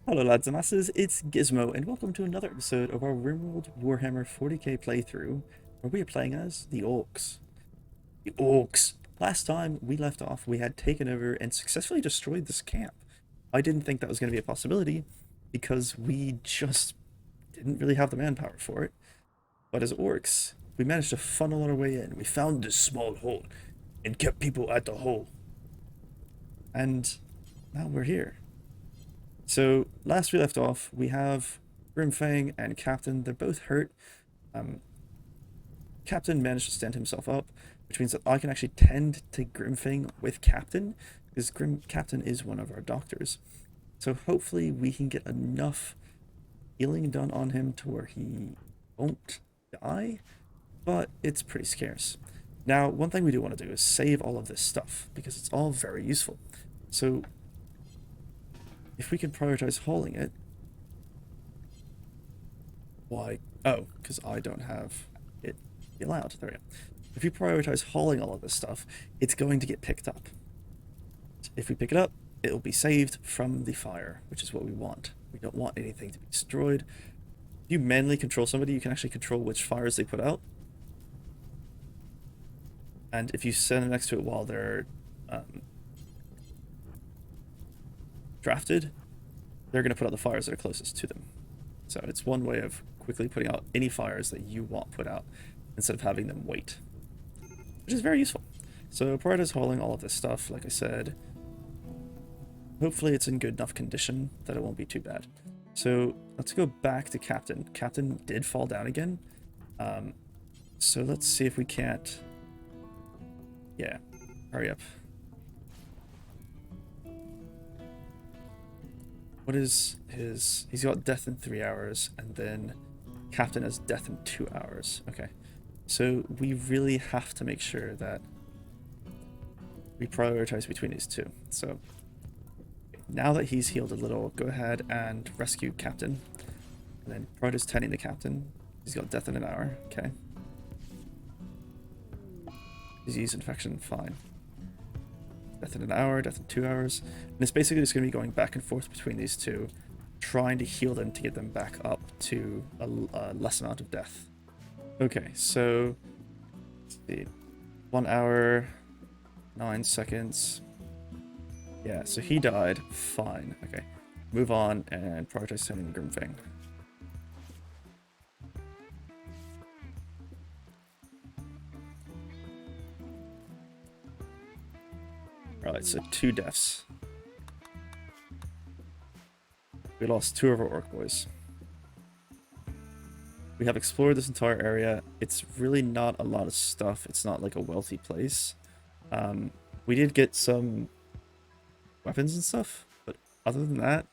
Hello lads and lasses, it's Gizmo and welcome to another episode of our Rimworld Warhammer 40k playthrough where we are playing as the Orks. The Orks! Last time we left off we had taken over and successfully destroyed this camp. I didn't think that was going to be a possibility because we just didn't really have the manpower for it. But as Orks, we managed to funnel our way in. We found this small hole and kept people at the hole. And now we're here. So last we left off, we have Grimfang and Captain. They're both hurt. Captain managed to stand himself up, which means that I can actually tend to Grimfang with Captain, because Captain is one of our doctors. So hopefully we can get enough healing done on him to where he won't die, but it's pretty scarce. Now, one thing we do want to do is save all of this stuff, because it's all very useful. So if we can prioritize hauling it, why? Oh, because I don't have it be allowed. There we go. If we prioritize hauling all of this stuff, it's going to get picked up. If we pick it up, it will be saved from the fire, which is what we want. We don't want anything to be destroyed. If you manually control somebody, you can actually control which fires they put out. And if you stand next to it while they're drafted, they're going to put out the fires that are closest to them. So it's one way of quickly putting out any fires that you want put out instead of having them wait, which is very useful. So prioritize hauling all of this stuff, like I said. Hopefully it's in good enough condition that it won't be too bad. So let's go back to Captain. Captain did fall down again. So let's see if we can't... Yeah, hurry up. What is his... He's got death in 3 hours, and then Captain has death in 2 hours. Okay. So we really have to make sure that we prioritize between these two. So now that he's healed a little, go ahead and rescue Captain. And then prioritize tending the Captain. He's got death in an hour. Okay. Disease, infection, fine. Death in an hour, death in 2 hours. And it's basically just going to be going back and forth between these two, trying to heal them to get them back up to a less amount of death. Okay, so let's see. 1 hour, 9 seconds. Yeah, so he died. Fine. Okay. Move on and prioritize sending Grimfang. Alright, so 2 deaths. We lost 2 of our orc boys. We have explored this entire area. It's really not a lot of stuff. It's not like a wealthy place. We did get some weapons and stuff, but other than that,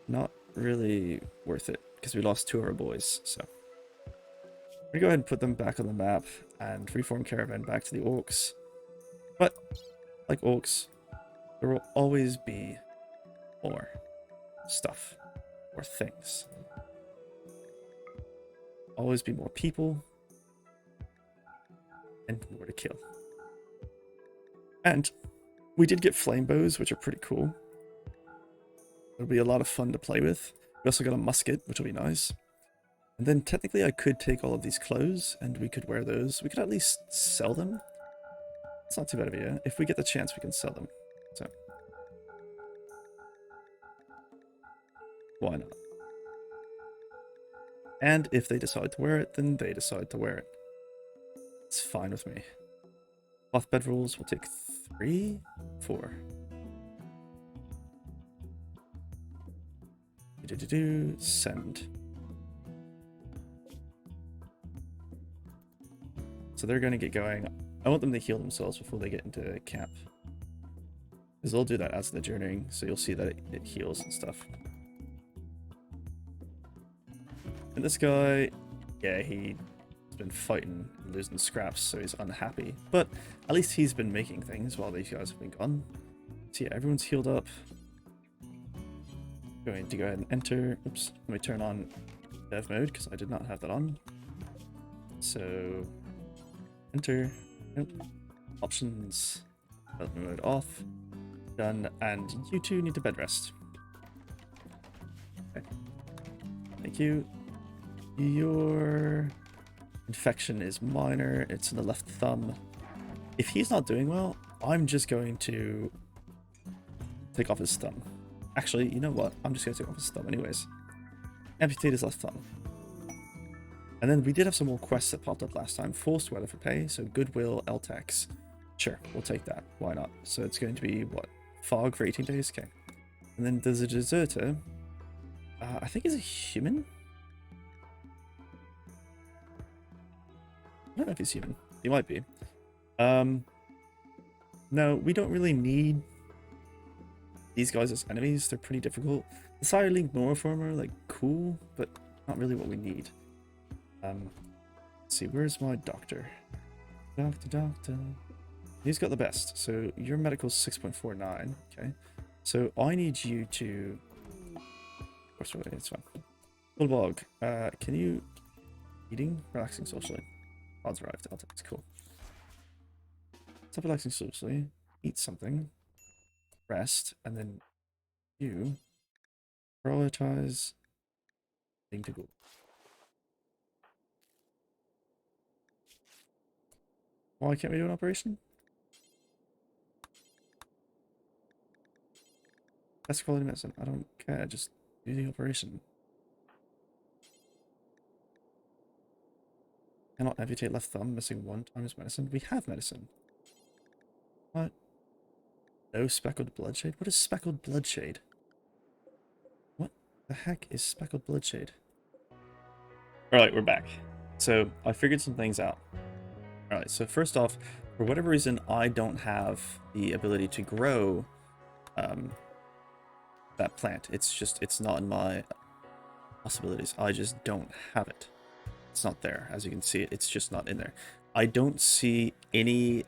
not really worth it because we lost 2 of our boys. So we're gonna go ahead and put them back on the map and reform caravan back to the Orks. But like Orks, there will always be more stuff or things. Always be more people and more to kill. And we did get flame bows, which are pretty cool. It'll be a lot of fun to play with. We also got a musket, which will be nice. And then technically I could take all of these clothes and we could wear those. We could at least sell them. It's not too bad of a idea. If we get the chance, we can sell them. So why not? And if they decide to wear it, then they decide to wear it. It's fine with me. Cloth bedrolls will take 3, 4. Send. So they're going to get going. I want them to heal themselves before they get into camp, because they'll do that as they're journeying, so you'll see that it heals and stuff. And this guy, yeah, he's been fighting and losing scraps, so he's unhappy. But at least he's been making things while these guys have been gone. So yeah, everyone's healed up. Going to go ahead and enter. Oops, let me turn on dev mode because I did not have that on. So enter. Nope. Options. Development mode off. Done. And you two need to bed rest. Thank you. Your infection is minor. It's in the left thumb. If he's not doing well, I'm just going to take off his thumb. Actually, you know what? I'm just going to take off his thumb anyways. Amputate his left thumb. And then we did have some more quests that popped up last time. Forced weather for pay, so goodwill, LTEX. Sure, we'll take that. Why not? So it's going to be, what? Fog for 18 days? Okay. And then there's a deserter. I think he's a human? I don't know if he's human. He might be. No, we don't really need these guys as enemies. They're pretty difficult. The Sire League Noroformer are like cool, but not really what we need. Let's see, where's my doctor? Doctor. He's got the best. So your medical's 6.49. Okay. So I need you to. Of course, it's fine. Bulldog, can you eating, relaxing socially? Odds arrived. It's cool. Stop relaxing socially. Eat something. Rest, and then you prioritize being to go. Why can't we do an operation? Best quality medicine. I don't care. Just do the operation. Cannot amputate left thumb. Missing 1 times medicine. We have medicine. What? No speckled bloodshade? What is speckled bloodshade? What the heck is speckled bloodshade? Alright, we're back. So, I figured some things out. Alright, so first off, for whatever reason, I don't have the ability to grow that plant. It's not in my possibilities. I just don't have it. It's not there. As you can see, it's just not in there. I don't see anywhere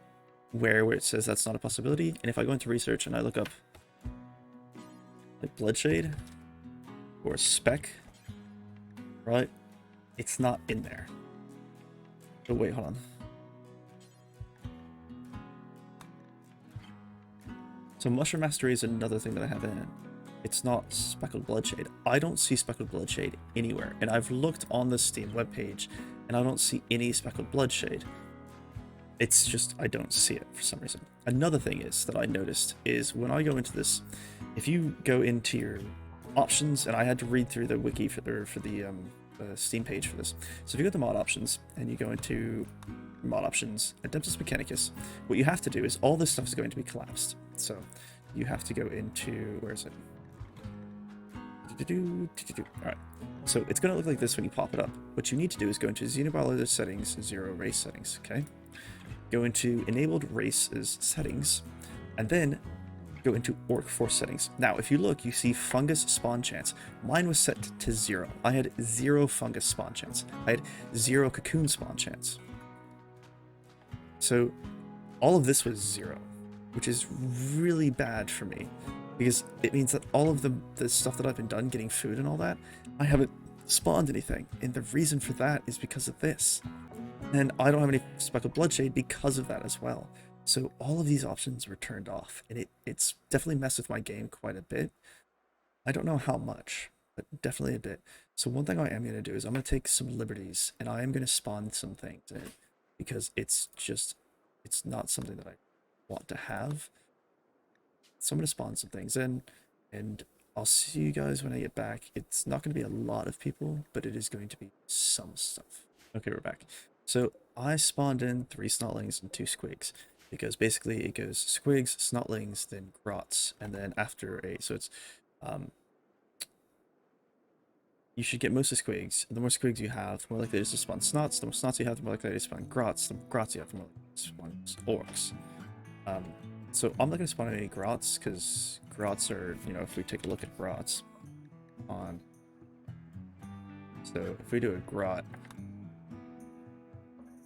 where it says that's not a possibility. And if I go into research and I look up like bloodshade or spec, right? It's not in there. Oh wait, hold on. So mushroom mastery is another thing that I have in it. It's not speckled bloodshade. I don't see speckled bloodshade anywhere. And I've looked on the Steam webpage and I don't see any speckled bloodshade. It's just, I don't see it for some reason. Another thing is that I noticed is when I go into this, if you go into your options, and I had to read through the wiki for the Steam page for this. So if you go to mod options and you go into mod options, Adeptus Mechanicus, what you have to do is all this stuff is going to be collapsed. So you have to go into, where is it? Alright, so it's going to look like this when you pop it up. What you need to do is go into Xenobiology settings, 0 race settings, okay? Go into enabled races settings, and then go into Orc force settings. Now, if you look, you see fungus spawn chance. Mine was set to 0. I had 0 fungus spawn chance. I had 0 cocoon spawn chance. So all of this was 0, which is really bad for me, because it means that all of the stuff that I've been done, getting food and all that, I haven't spawned anything. And the reason for that is because of this. And I don't have any speckled bloodshade because of that as well. So all of these options were turned off, and it's definitely messed with my game quite a bit. I don't know how much, but definitely a bit. So one thing I am going to do is I'm going to take some liberties, and I am going to spawn some things in it, because it's not something that I want to have. So I'm going to spawn some things in, and I'll see you guys when I get back. It's not going to be a lot of people, but it is going to be some stuff. Okay, we're back. So I spawned in 3 snotlings and 2 squigs, because basically it goes squigs, snotlings, then grots, and then after so it's you should get most of squigs. The more squigs you have, the more likely it is to spawn snots. The more snots you have, the more likely it is to spawn grots. The more grots you have, the more likely it is to spawn orcs. So I'm not going to spawn any grots, because grots are, if we take a look at grots on, so if we do a grot,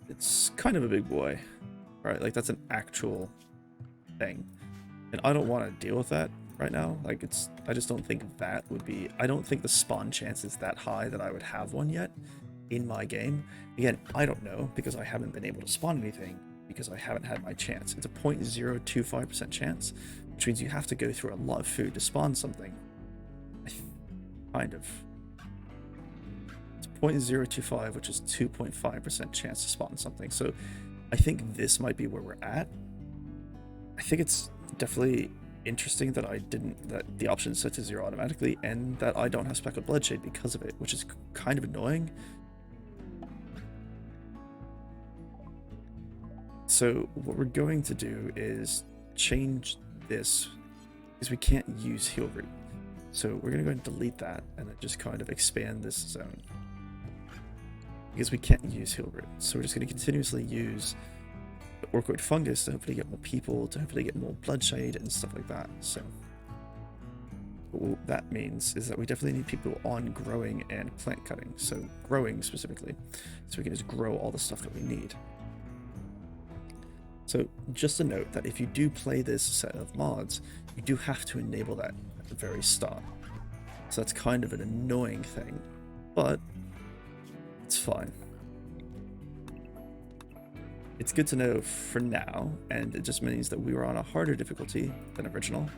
it's kind of a big boy, right? Like, that's an actual thing, and I don't want to deal with that right now. Like, I just don't think that would be, I don't think the spawn chance is that high that I would have one yet in my game. Again, I don't know, because I haven't been able to spawn anything, because I haven't had my chance. It's a 0.025% chance, which means you have to go through a lot of food to spawn something. I kind of 0.025, which is 2.5% chance to spawn something. So I think this might be where we're at. I think it's definitely interesting that that the option is set to 0 automatically, and that I don't have Speckled Bloodshade because of it, which is kind of annoying. So what we're going to do is change this, because we can't use Heal Root. So we're going to go and delete that, and then just kind of expand this zone, because we can't use Heal Root. So we're just going to continuously use the Orkoid Fungus to hopefully get more people, to hopefully get more Bloodshade and stuff like that. So what that means is that we definitely need people on growing and plant cutting. So growing specifically, so we can just grow all the stuff that we need. So just a note that if you do play this set of mods, you do have to enable that at the very start. So that's kind of an annoying thing, but it's fine. It's good to know for now, and it just means that we were on a harder difficulty than original.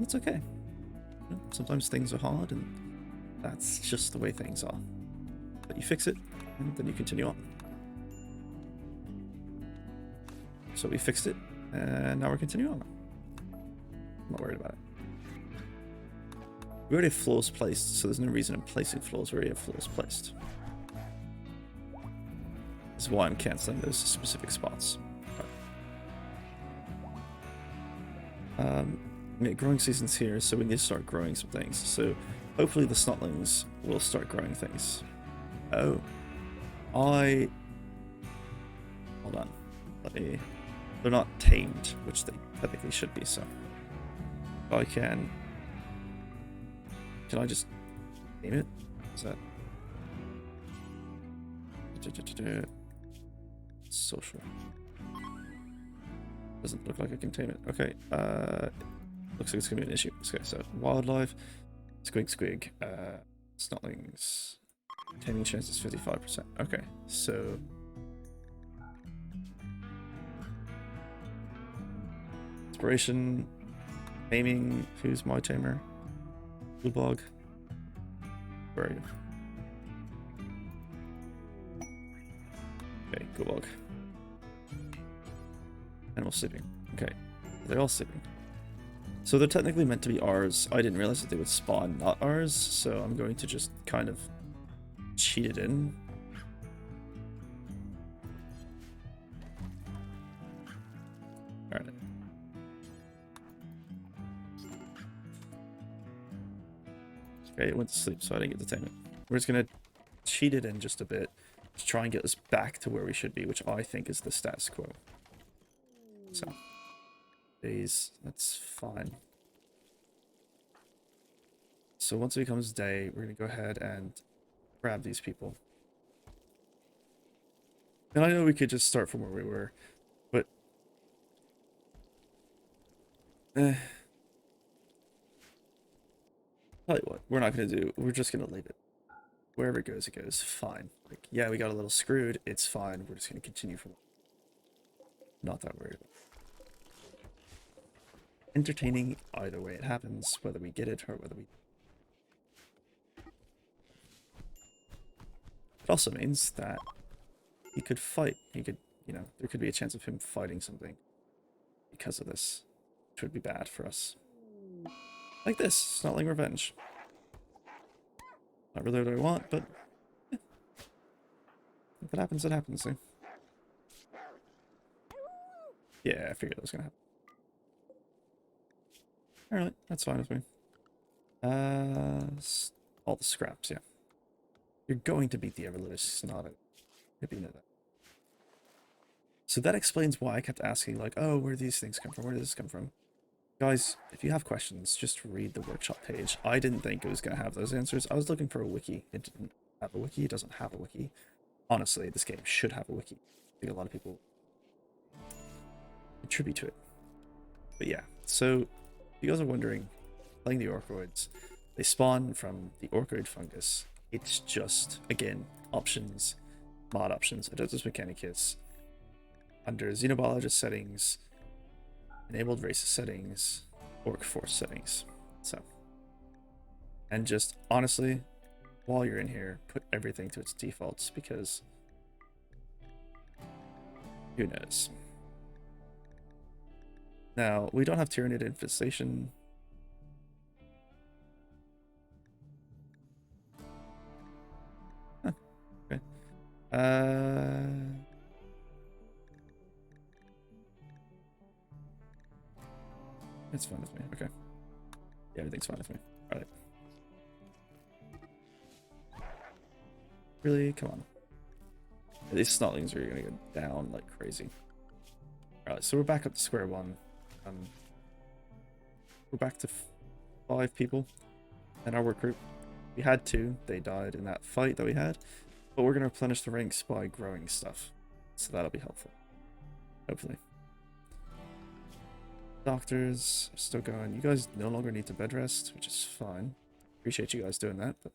It's okay. You know, sometimes things are hard, and that's just the way things are. But you fix it, and then you continue on. So we fixed it, and now we're continuing on. I'm not worried about it. We already have floors placed, so there's no reason in placing floors. We already have floors placed. This is why I'm cancelling those specific spots. Okay. Growing season's here, so we need to start growing some things. So hopefully the snotlings will start growing things. Oh. Hold on. Let me... They're not tamed, which they technically should be, so... I can I just tame it? Is that... Social. Doesn't look like I can tame it. Okay, looks like it's gonna be an issue. Okay, so wildlife, squig, snotlings, taming chance is 55%. Okay, so inspiration, taming. Who's my tamer? Bluebog. Where are you? Okay, Bluebog. Animal sleeping. Okay, they're all sleeping. So they're technically meant to be ours. I didn't realize that they would spawn not ours, so I'm going to just kind of cheat it in. Alright. Okay, it went to sleep, so I didn't get to tame it. We're just going to cheat it in just a bit to try and get us back to where we should be, which I think is the status quo. So, days, that's fine. So once it becomes day, we're going to go ahead and grab these people. And I know we could just start from where we were, but... Tell you what, we're not going to do, we're just going to leave it. Wherever it goes, fine. Like, yeah, we got a little screwed, it's fine, we're just going to continue from... Not that worried about it. Entertaining either way it happens, whether we get it or whether we... It also means that he could fight. He could, you know, there could be a chance of him fighting something because of this, which would be bad for us. Like this, Snotling Revenge. Not really what I want, but yeah. If it happens, it happens. Eh? Yeah, I figured that was gonna happen. Alright, that's fine with me. All the scraps, yeah. You're going to beat the Everlicious Snotted. Maybe you know that. So that explains why I kept asking, like, oh, where do these things come from? Where does this come from? Guys, if you have questions, just read the workshop page. I didn't think it was going to have those answers. I was looking for a wiki. It didn't have a wiki. It doesn't have a wiki. Honestly, this game should have a wiki. I think a lot of people contribute to it. But yeah, so if you guys are wondering, playing the Orkoids, they spawn from the Orkoid fungus. It's just, again, options, mod options, Adeptus Mechanicus, under Xenobiologist settings, enabled races settings, Orc Force settings. So, and just honestly, while you're in here, put everything to its defaults, because who knows. Now, we don't have Tyrannid infestation. Huh, okay. It's fine with me. Okay. Yeah, everything's fine with me. Alright. Really? Come on. Yeah, these snotlings are gonna go down like crazy. Alright, so we're back up to square one. We're back to 5 people in our work group. We had 2. They died in that fight that we had. But we're gonna replenish the ranks by growing stuff. So that'll be helpful. Hopefully. Doctors are still going. You guys no longer need to bed rest, which is fine. Appreciate you guys doing that, but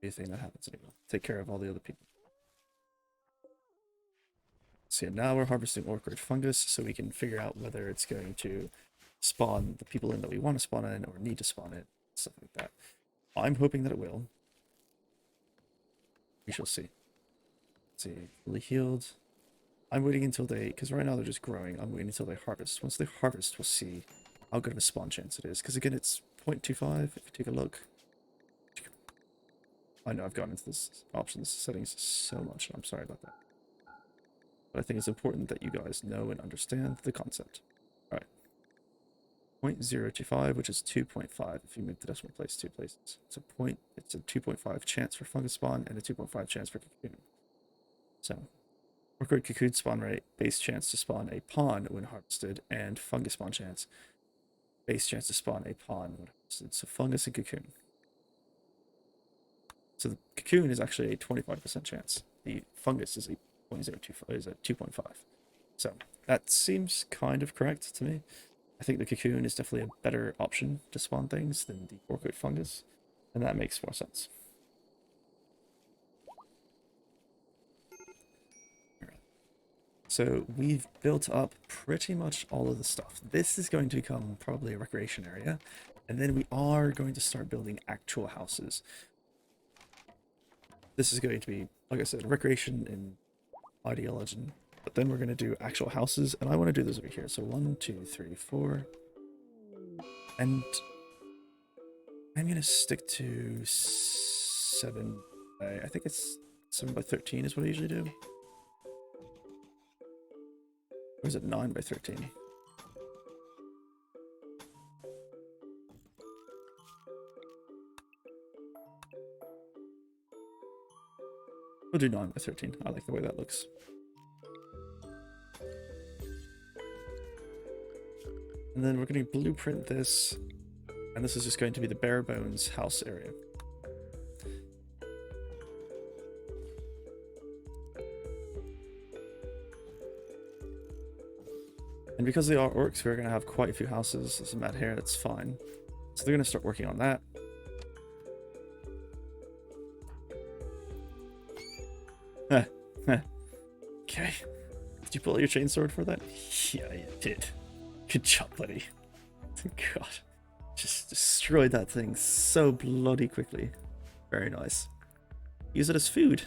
anything that happens anymore. Take care of all the other people. So yeah, now we're harvesting orchid fungus so we can figure out whether it's going to spawn the people in that we want to spawn in or need to spawn in, stuff like that. I'm hoping that it will. We shall see. Let's see, fully healed. I'm waiting until they, because right now they're just growing. I'm waiting until they harvest. Once they harvest, we'll see how good of a spawn chance it is. Because again, it's 0.25 if you take a look. I know I've gotten into this options settings so much. I'm sorry about that. But I think it's important that you guys know and understand the concept. Alright. 0.025, which is 2.5 if you move the decimal place 2 places. It's a 2.5 chance for fungus spawn and a 2.5 chance for cocoon. So orchid cocoon spawn rate, base chance to spawn a pawn when harvested, and fungus spawn chance, base chance to spawn a pawn when harvested. So fungus and cocoon. So the cocoon is actually a 25% chance. The fungus is a 0.025, is a 2.5. So that seems kind of correct to me. I think the cocoon is definitely a better option to spawn things than the orchid fungus, and that makes more sense. So we've built up pretty much all of the stuff. This is going to become probably a recreation area, and then we are going to start building actual houses. This is going to be, like I said, recreation and ideology, but then we're going to do actual houses, and I want to do those over here. So 1, 2, 3, 4, and I'm going to stick to 7 by, I think it's 7 by 13 is what I usually do. Or is it 9 by 13? We'll do 9 by 13. I like the way that looks. And then we're going to blueprint this, and this is just going to be the bare bones house area. And because they are orcs, we're going to have quite a few houses. There's some out here, that's fine. So they're going to start working on that. Okay. Did you pull out your chainsword for that? Yeah, you did. Good job, buddy. God. Just destroyed that thing so bloody quickly. Very nice. Use it as food.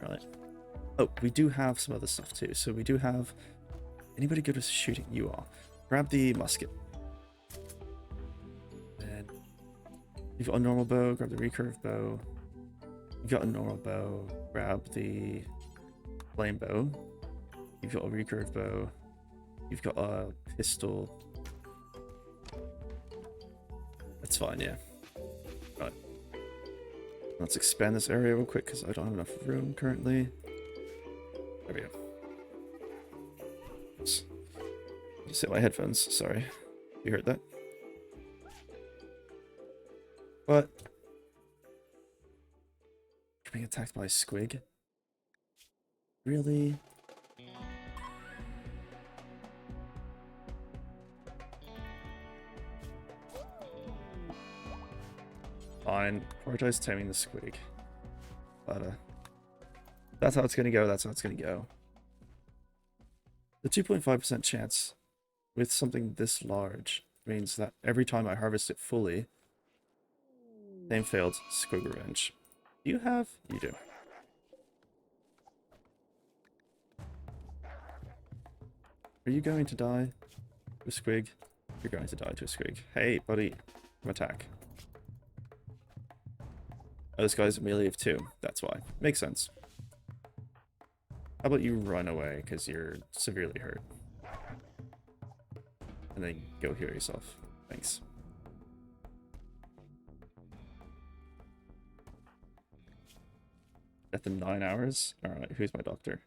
Right. Oh, we do have some other stuff too. So we do have... Anybody good with shooting? You are. Grab the musket. And you've got a normal bow. Grab the recurve bow. You've got a normal bow. Grab the flame bow. You've got a recurve bow. You've got a pistol. That's fine, yeah. Right. Let's expand this area real quick because I don't have enough room currently. There we go. Oops. Just hit my headphones, sorry. You heard that? What? You're being attacked by a squig? Really? Fine. Prioritize taming the squig. But, that's how it's gonna go, that's how it's gonna go. The 2.5% chance with something this large means that every time I harvest it fully, same failed, squig revenge. Do you have? You do. Are you going to die to a squig? You're going to die to a squig. Hey, buddy. Come attack. Oh, this guy's a melee of 2. That's why. Makes sense. How about you run away because you're severely hurt? And then go heal yourself. Thanks. Death in 9 hours? Alright, who's my doctor?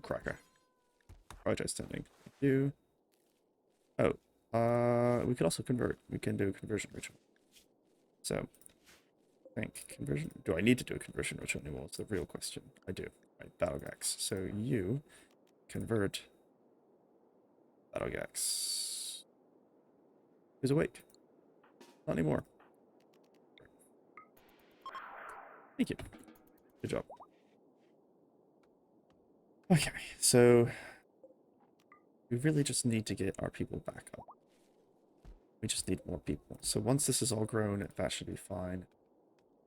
Cracker. Protest tending. You. Oh. We could also convert. We can do a conversion ritual. So, I think conversion. Do I need to do a conversion ritual anymore? It's the real question. I do. Right, Battlegax. So you convert Battlegax. Who's awake? Not anymore. Thank you. Good job. Okay, so we really just need to get our people back up. We just need more people. So once this is all grown, that should be fine.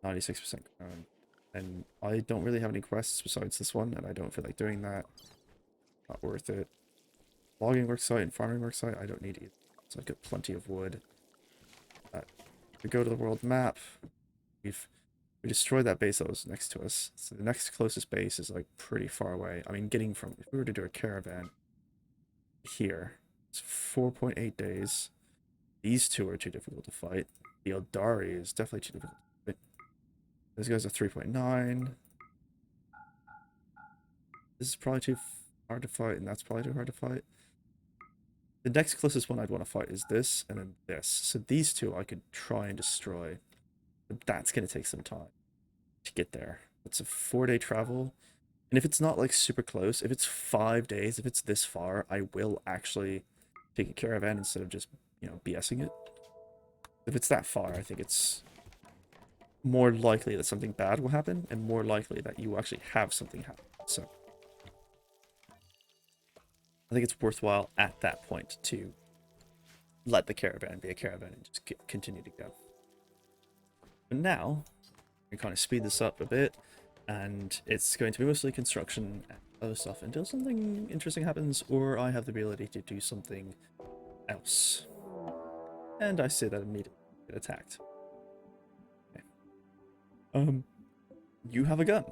96% grown. And I don't really have any quests besides this one, and I don't feel like doing that. Not worth it. Logging worksite and farming worksite, I don't need either. So I've got plenty of wood. We go to the world map. We destroyed that base that was next to us. So the next closest base is like pretty far away. I mean, getting from, if we were to do a caravan here, it's 4.8 days. These two are too difficult to fight. The Eldari is definitely too difficult to fight. Those guys are 3.9. This is probably too hard to fight, and that's probably too hard to fight. The next closest one I'd want to fight is this, and then this. So these two I could try and destroy. But that's going to take some time to get there. It's a 4-day travel. And if it's not like super close, if it's 5 days, if it's this far, I will actually take a caravan instead of just, you know, BSing it. If it's that far, I think it's more likely that something bad will happen, and more likely that you actually have something happen. So I think it's worthwhile at that point to let the caravan be a caravan and just continue to go. But now, we kind of speed this up a bit, and it's going to be mostly construction and other stuff until something interesting happens, or I have the ability to do something else. And I say that immediately get attacked. Okay. You have a gun,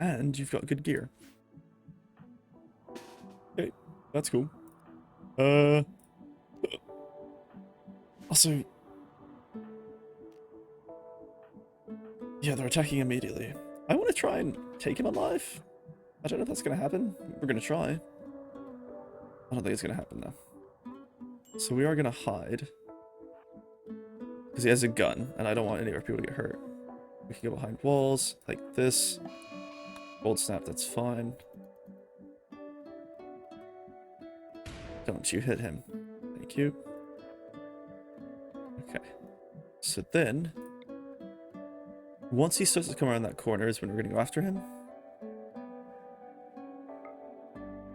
and you've got good gear. Okay, that's cool. Also, yeah, they're attacking immediately. I want to try and take him alive. I don't know if that's going to happen. We're going to try. I don't think it's going to happen, though. So we are going to hide. Because he has a gun, and I don't want any of our people to get hurt. We can go behind walls, like this. Cold snap, that's fine. Don't you hit him. Thank you. Okay. So then, once he starts to come around that corner is when we're going to go after him.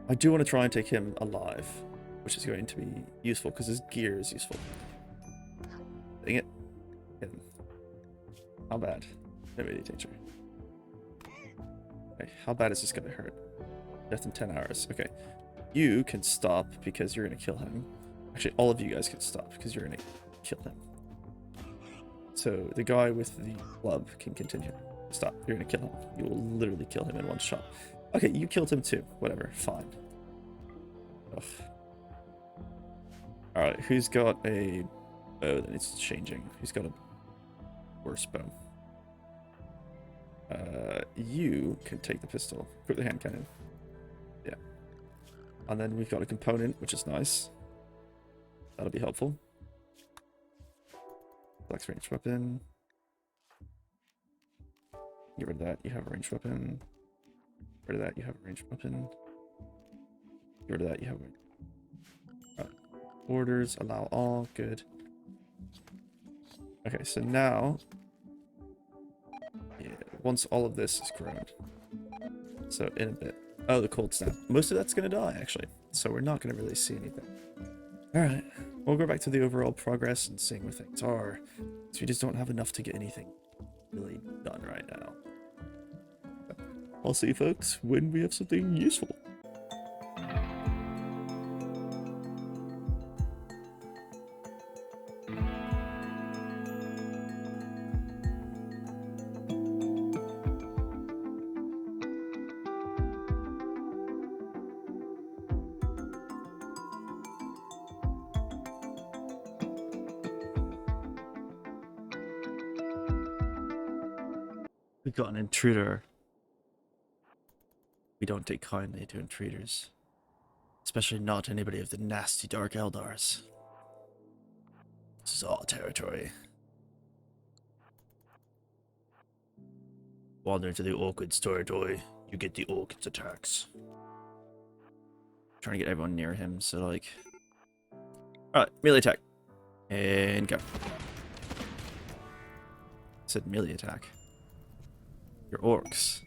I do want to try and take him alive, which is going to be useful because his gear is useful. Dang it. Hit him. How bad? No danger. Okay, how bad is this going to hurt? Death in 10 hours. Okay. You can stop because you're going to kill him. Actually, all of you guys can stop because you're going to kill him. So the guy with the club can continue. Stop. You're going to kill him. You will literally kill him in one shot. Okay, you killed him too. Whatever. Fine. Ugh. Alright, who's got a bow that needs changing? Who's got a worse bow? You can take the pistol. Put the hand cannon. Yeah. And then we've got a component, which is nice. That'll be helpful. Flex range weapon. Get rid of that, you have a ranged weapon. Get rid of that, you have a ranged weapon. Get rid of that, you have a... Orders, allow all, good. Okay, so now... Yeah, once all of this is grown. So in a bit. Oh, the cold snap. Most of that's going to die, actually. So we're not going to really see anything. Alright, we'll go back to the overall progress and seeing where things are. So we just don't have enough to get anything really done right now. I'll see you folks when we have something useful. We got an intruder. We don't take kindly to intruders. Especially not anybody of the nasty dark Eldars. This is our territory. Wander into the Orkids territory, you get the Orkids attacks. Trying to get everyone near him, so like... Alright, melee attack. And go. Said melee attack. Your orcs.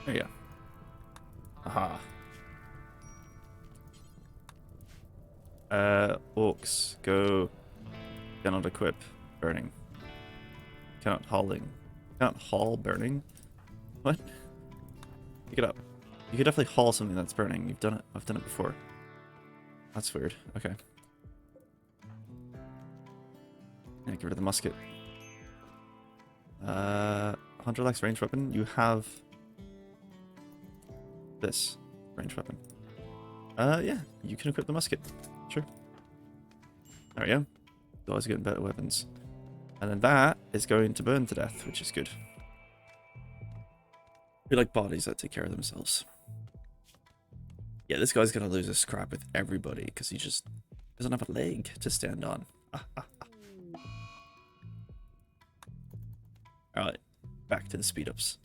There you go. Aha. Orcs. Go. Cannot equip. Burning. Cannot hauling. Cannot haul burning? What? Pick it up. You could definitely haul something that's burning. You've done it. I've done it before. That's weird. Okay. Yeah, get rid of the musket. 100 lacks range weapon. You have this range weapon. Yeah, you can equip the musket. Sure. There we go. Always getting better weapons. And then that is going to burn to death, which is good. We like bodies that take care of themselves. Yeah, this guy's gonna lose his scrap with everybody because he just doesn't have a leg to stand on. Alright, back to the speed ups.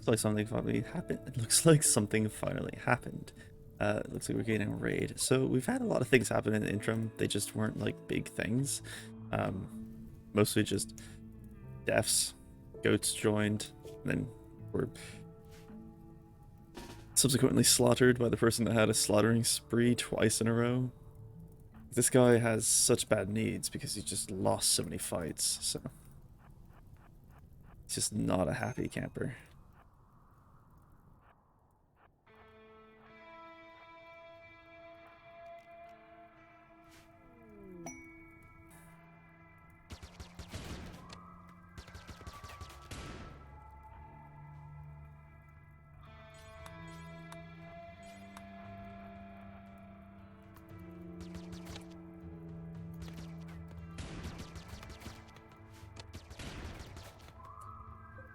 Looks like something finally happened. It looks like something finally happened. It looks like we're getting a raid. So we've had a lot of things happen in the interim. They just weren't like big things. Mostly just deaths. Goats joined. And then we're subsequently slaughtered by the person that had a slaughtering spree twice in a row. This guy has such bad needs because he's just lost so many fights, so he's just not a happy camper.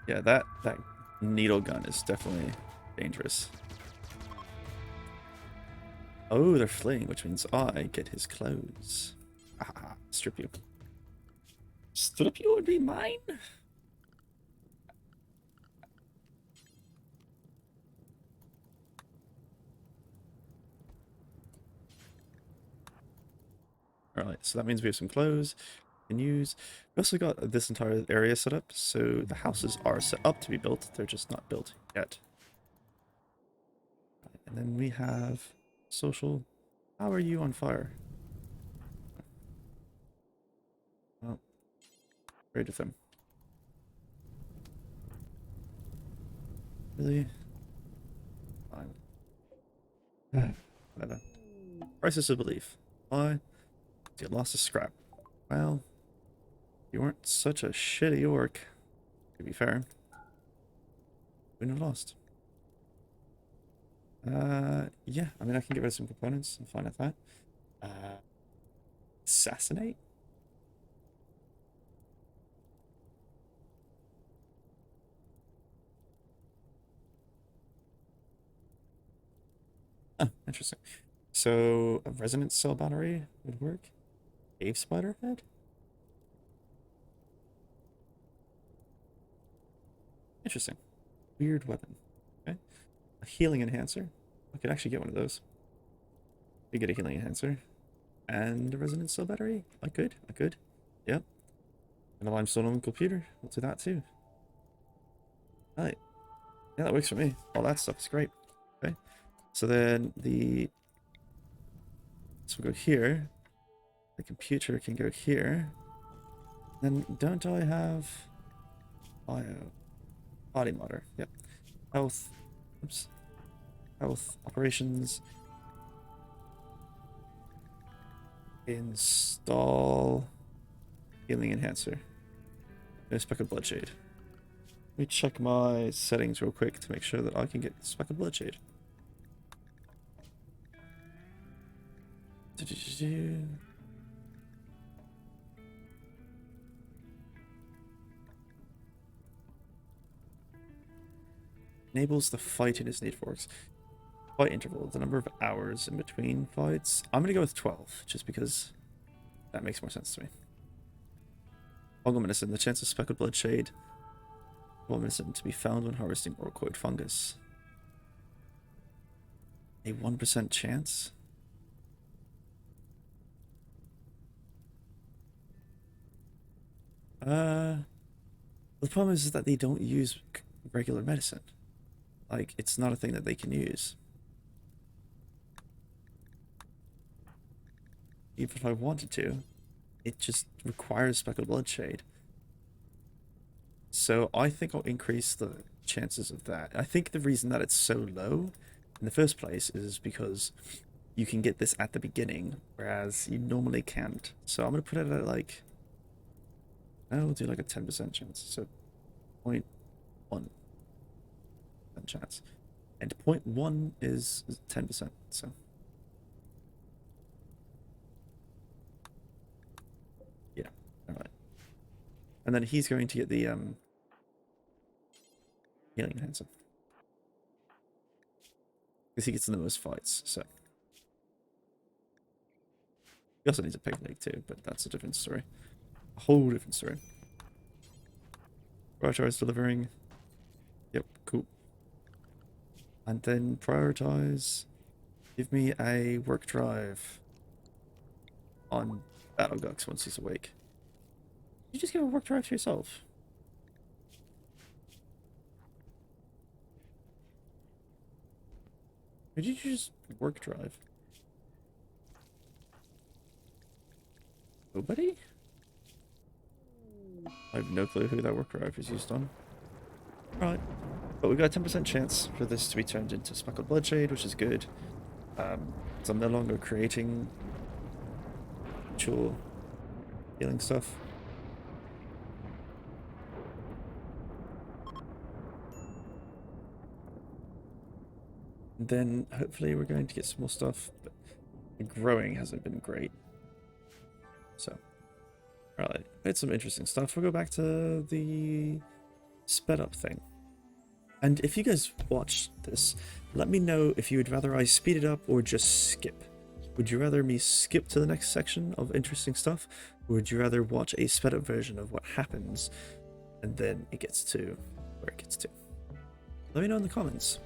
Yeah, that needle gun is definitely dangerous. Oh, they're fleeing, which means I get his clothes. Ah, strip you. Strip you would be mine? Alright, so that means we have some clothes we can use. We also got this entire area set up, so the houses are set up to be built, they're just not built yet. And then we have social. How are you on fire? Oh, trade with him. Really? Fine. Whatever. Crisis of belief. Why? You lost a scrap. Well, you weren't such a shitty orc, to be fair. Wouldn't have lost. Yeah, I mean, I can get rid of some components and find out that. Assassinate? Oh, interesting. So, a resonance cell battery would work. Cave spider head? Interesting. Weird weapon. Okay. A healing enhancer. I could actually get one of those. You get a healing enhancer. And a resonance cell battery? I could. Yep. And a limestone on the computer. We'll do that too. Right. Yeah, that works for me. All that stuff is great. Okay. So then this will go here. The computer can go here. Then don't I have bio body motor? Yep. Health. Oops. Health operations. Install healing enhancer. No speckled bloodshade. Let me check my settings real quick to make sure that I can get speckled bloodshade. Enables the fight in his need for orcs. Fight interval, the number of hours in between fights. I'm gonna go with 12, just because that makes more sense to me. Fungal medicine, the chance of speckled bloodshade. Fungal medicine to be found when harvesting orcoid fungus. A 1% chance? The problem is that they don't use regular medicine. Like, it's not a thing that they can use. Even if I wanted to, it just requires speckled bloodshade. So I think I'll increase the chances of that. I think the reason that it's so low in the first place is because you can get this at the beginning, whereas you normally can't. So I'm going to put it at like, I'll do like a 10% chance. So 0.1 chance. And 0.1 is 10%, so. Yeah, alright. And then he's going to get the healing enhancer. Because he gets in the most fights, so. He also needs a peg leg too, but that's a different story. A whole different story. Prioritize delivering. Yep, cool. And then prioritize. Give me a work drive on Battlegux once he's awake. You just give a work drive to yourself. Did you just work drive? Nobody? I have no clue who that work drive is used on. Alright. But we've got a 10% chance for this to be turned into Speckled Bloodshade, which is good. So I'm no longer creating actual healing stuff. And then hopefully we're going to get some more stuff, but the growing hasn't been great. So, alright, made some interesting stuff. We'll go back to the sped up thing. And if you guys watch this, let me know if you would rather I speed it up or just skip. Would you rather me skip to the next section of interesting stuff, or would you rather watch a sped up version of what happens and then it gets to where it gets to? Let me know in the comments.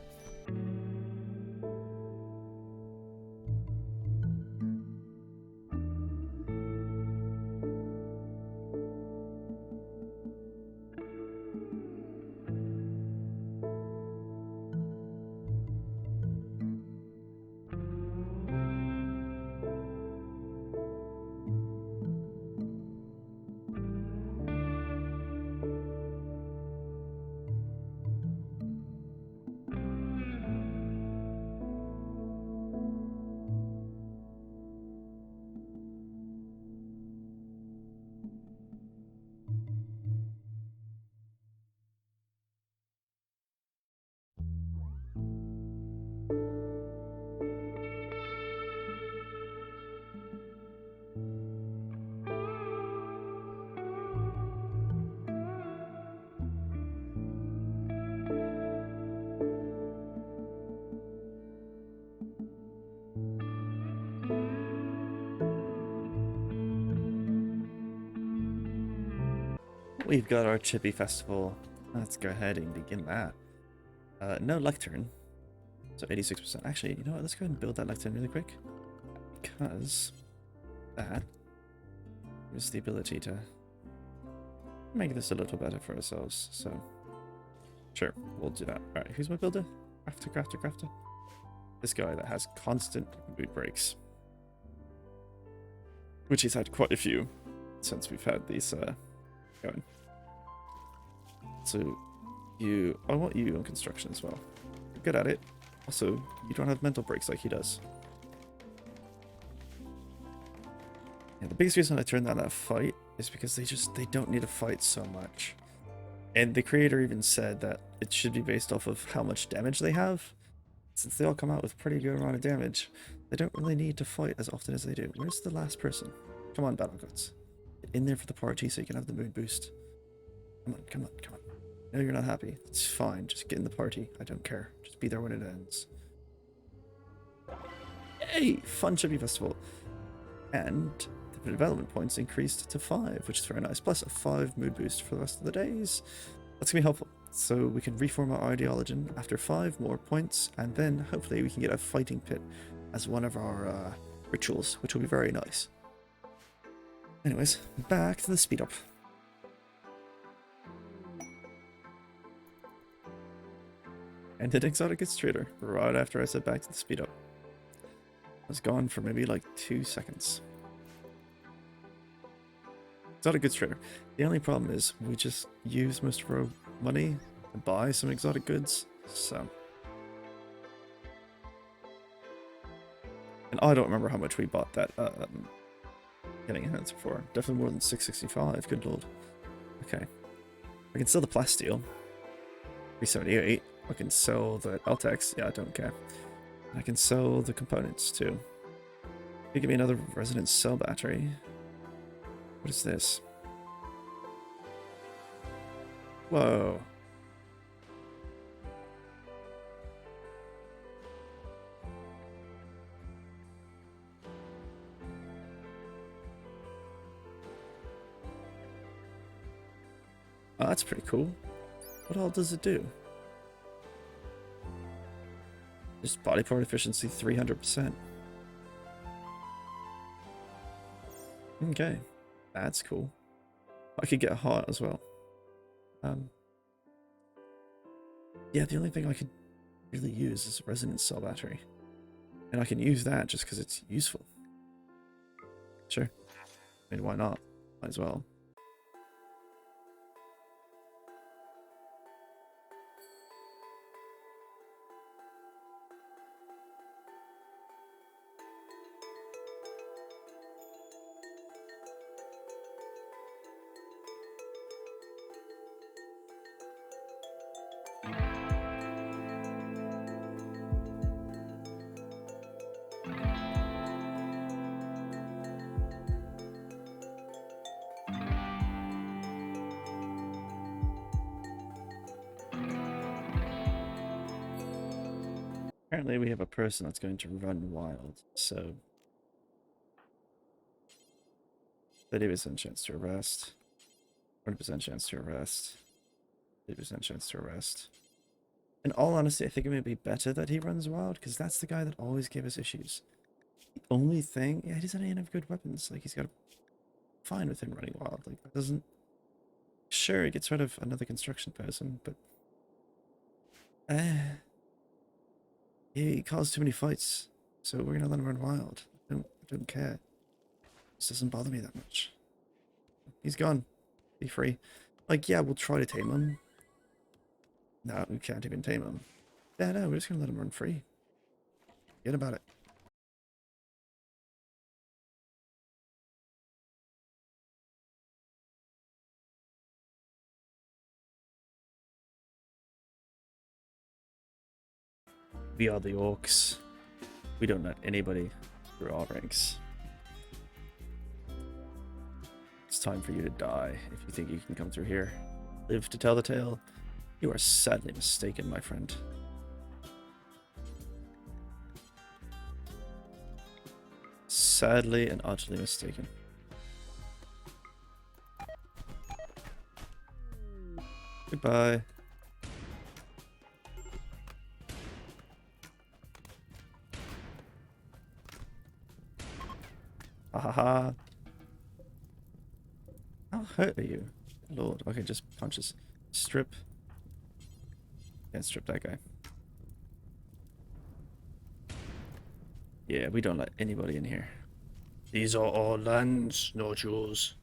We've got our Chippy Festival. Let's go ahead and begin that. No lectern. So 86%. Actually, you know what? Let's go ahead and build that lectern really quick. Because that gives us the ability to make this a little better for ourselves. So, sure, we'll do that. Alright, who's my builder? Crafter. This guy that has constant mood breaks. Which he's had quite a few since we've had these going. So I want you on construction as well. You're good at it. Also, you don't have mental breaks like he does. Yeah, the biggest reason I turned down that fight is because they don't need to fight so much. And the creator even said that it should be based off of how much damage they have. Since they all come out with pretty good amount of damage, they don't really need to fight as often as they do. Where's the last person? Come on, Battle Guts. Get in there for the party so you can have the mood boost. Come on. No, you're not happy. It's fine. Just get in the party. I don't care. Just be there when it ends. Yay! Fun Chippy Festival. And the development points increased to 5, which is very nice. Plus a 5 mood boost for the rest of the days. That's going to be helpful. So we can reform our ideologen after 5 more points, and then hopefully we can get a fighting pit as one of our rituals, which will be very nice. Anyways, back to the speed up. And an exotic goods trader right after I said back to the speed up. I was gone for maybe like 2 seconds. Exotic goods trader. The only problem is we just use most of our money to buy some exotic goods, so. And I don't remember how much we bought that getting hands for. Definitely more than 665, good lord. Okay. I can sell the plasteel. 378. I can sell the Eltex. Yeah, I don't care. I can sell the components too. You give me another resonance cell battery. What is this? Whoa. Oh, that's pretty cool. What all does it do? Just body part efficiency 300%. Okay, that's cool. I could get a heart as well. Yeah, the only thing I could really use is a resonance cell battery. And I can use that just because it's useful. Sure. I mean, why not? Might as well. Apparently we have a person that's going to run wild, so 30% chance to arrest, 100% chance to arrest, 30% chance to arrest. In all honesty, I think it may be better that he runs wild, because that's the guy that always gave us issues. The only thing, yeah, he doesn't even have good weapons. Like, he's got a fine with him running wild. Like, that doesn't... Sure, he gets rid of another construction person, but... he caused too many fights, so we're gonna let him run wild. I don't care. This doesn't bother me that much. He's gone. Be free. Like, yeah, we'll try to tame him. No, we can't even tame him. Yeah, no, we're just gonna let him run free. Forget about it. We are the Orks. We don't let anybody through our ranks. It's time for you to die if you think you can come through here. Live to tell the tale. You are sadly mistaken, my friend. Sadly and utterly mistaken. Goodbye. Ha ha ha. How hurt are you? Lord. Okay, just punches. Strip. Can't strip that guy. Yeah, we don't let anybody in here. These are our lands, not yours.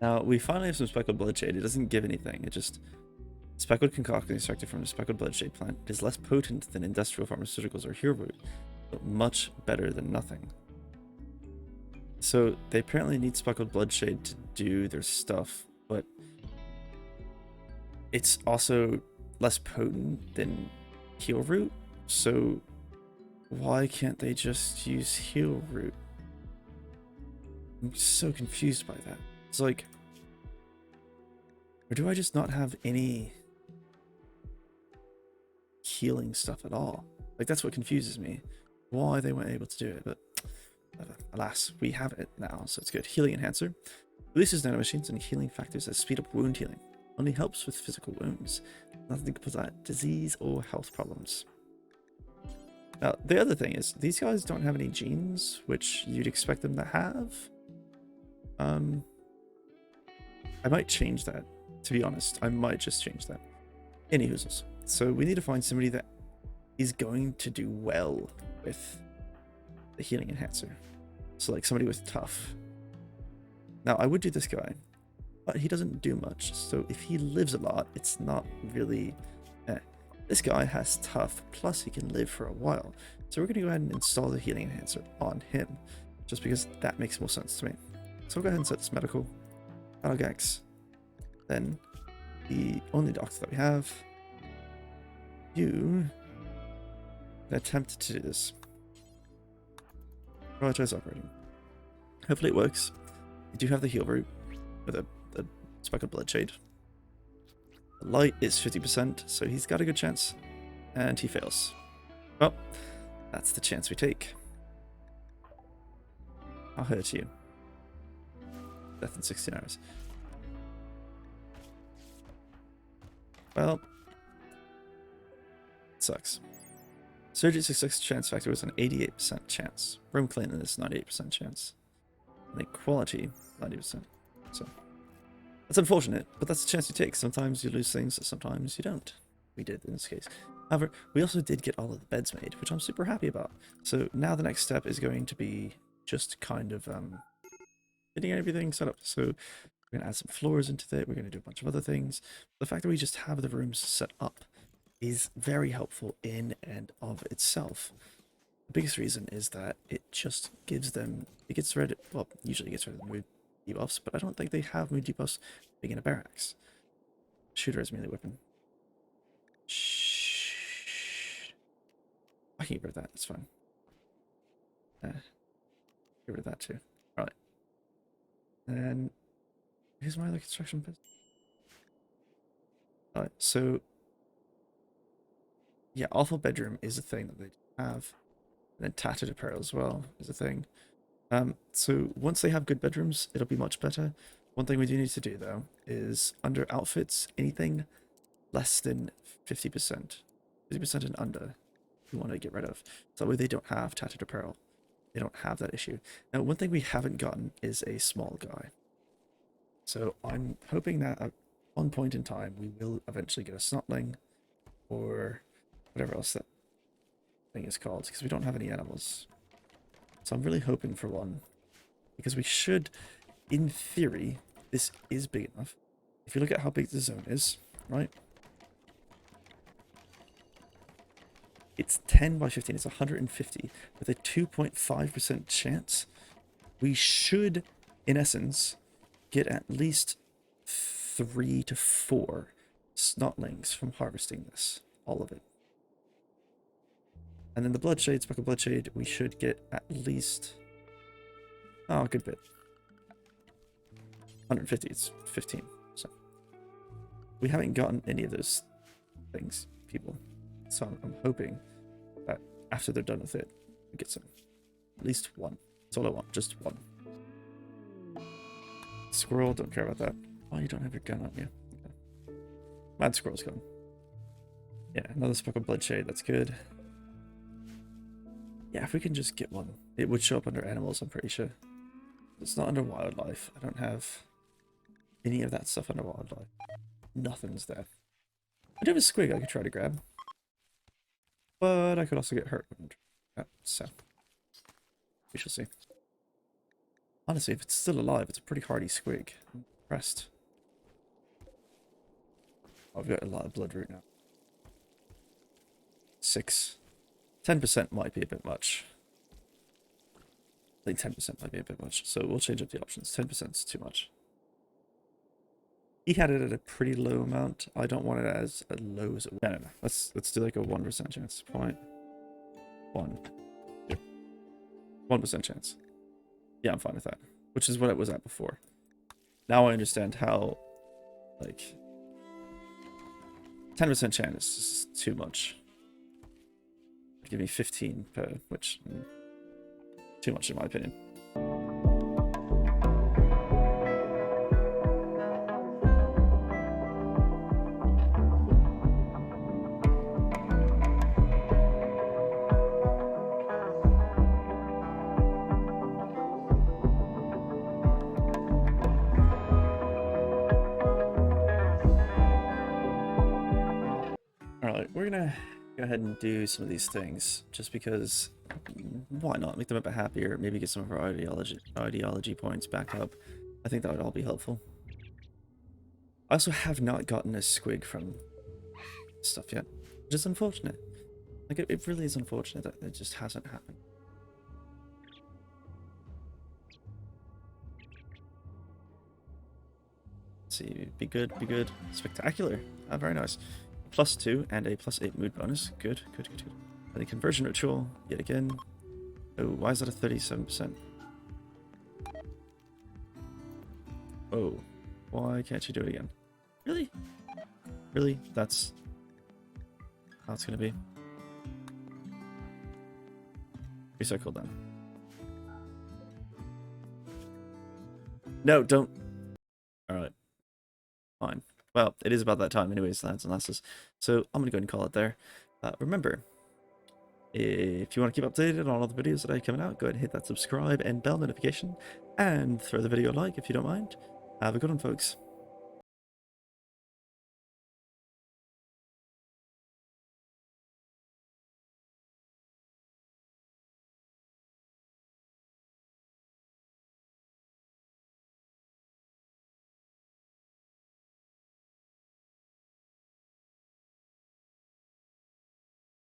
Now, we finally have some speckled bloodshade. It doesn't give anything. It just... Speckled concoction extracted from the speckled bloodshade plant. It is less potent than industrial pharmaceuticals or hero root, but much better than nothing. So, they apparently need speckled bloodshade to do their stuff, but... it's also less potent than heal root, so... why can't they just use heal root? I'm so confused by that. It's like... or do I just not have any healing stuff at all? Like, that's what confuses me. Why they weren't able to do it, but alas, we have it now, so it's good. Healing enhancer. Releases nanomachines and healing factors that speed up wound healing. Only helps with physical wounds. Nothing to prevent disease or health problems. Now, the other thing is, these guys don't have any genes, which you'd expect them to have. I might change that, to be honest. I might just change that. Anyhoozles. So we need to find somebody that is going to do well with the healing enhancer. So like somebody with tough. Now I would do this guy, but he doesn't do much. So if he lives a lot, it's not really... This guy has tough, plus he can live for a while. So we're going to go ahead and install the healing enhancer on him, just because that makes more sense to me. So we'll go ahead and set this medical. Algax. Then the only doctor that we have, you attempt to do this. Prioritize operating. Hopefully it works. You do have the heal route, or the Speckled Bloodshade. The light is 50%, so he's got a good chance. And he fails. Well, that's the chance we take. I'll hurt you. Death in 16 hours. Well, it sucks. Surgery 66 chance factor was an 88% chance. Room cleanliness 98% chance. And equality 90%. So that's unfortunate, but that's the chance you take. Sometimes you lose things, sometimes you don't. We did in this case. However, we also did get all of the beds made, which I'm super happy about. So now the next step is going to be just kind of getting everything set up. So we're going to add some floors into it. We're going to do a bunch of other things. The fact that we just have the rooms set up is very helpful in and of itself. The biggest reason is that it just gives them, it gets rid of, well, usually gets rid of the mood debuffs, but I don't think they have mood debuffs being in a barracks. Shooter is melee weapon. Shh. I can get rid of that, it's fine. Get rid of that too. Alright. And here's my other construction bit. Alright, so yeah, awful bedroom is a thing that they have. And then tattered apparel as well is a thing. So once they have good bedrooms, it'll be much better. One thing we do need to do though is under outfits, anything less than 50%, 50% and under, you want to get rid of. So that way they don't have tattered apparel. They don't have that issue. Now, one thing we haven't gotten is a small guy. So I'm hoping that at one point in time we will eventually get a snotling or whatever else that thing is called, because we don't have any animals. So I'm really hoping for one, because we should, in theory, this is big enough. If you look at how big the zone is, right? It's 10 by 15, it's 150, with a 2.5% chance. We should, in essence, get at least 3 to 4 snotlings from harvesting this, all of it. And then the Bloodshade, Speckled Bloodshade, we should get at least, oh, a good bit. 150, it's 15, so. We haven't gotten any of those things, people. So I'm hoping that after they're done with it, we get some. At least one. That's all I want, just one. Squirrel, don't care about that. Oh, you don't have your gun on you. Okay. Mad Squirrel's gone. Yeah, another Speckled Bloodshade, that's good. Yeah, if we can just get one. It would show up under animals, I'm pretty sure. It's not under wildlife. I don't have any of that stuff under wildlife. Nothing's there. I do have a squig I could try to grab. But I could also get hurt. So, we shall see. Honestly, if it's still alive, it's a pretty hardy squig. I'm impressed. I've got a lot of blood root now. 6. 10% might be a bit much. I think 10% might be a bit much. So we'll change up the options. 10% is too much. He had it at a pretty low amount. I don't want it as low as it. No. Let's do like a 1% chance. 0.1. 1% chance. Yeah, I'm fine with that. Which is what it was at before. Now I understand how, like, 10% chance is just too much. Give me 15 per, which too much in my opinion. Alright, we're gonna go ahead and do some of these things just because why not make them a bit happier, maybe get some of our ideology points back up. I think that would all be helpful. I also have not gotten a squig from stuff yet, which is unfortunate. Like it really is unfortunate that it just hasn't happened. Let's see, be good, spectacular. Ah, very nice. +2 and a +8 mood bonus. Good. And the conversion ritual, yet again. Oh, why is that a 37%? Oh. Why can't you do it again? Really? Really? That's how it's gonna be. Recycle then. No, don't. Alright. Fine. Well, it is about that time anyways, lads and lasses. So I'm gonna go ahead and call it there. Remember, if you want to keep updated on all the videos that are coming out, go ahead and hit that subscribe and bell notification. And throw the video a like if you don't mind. Have a good one, folks.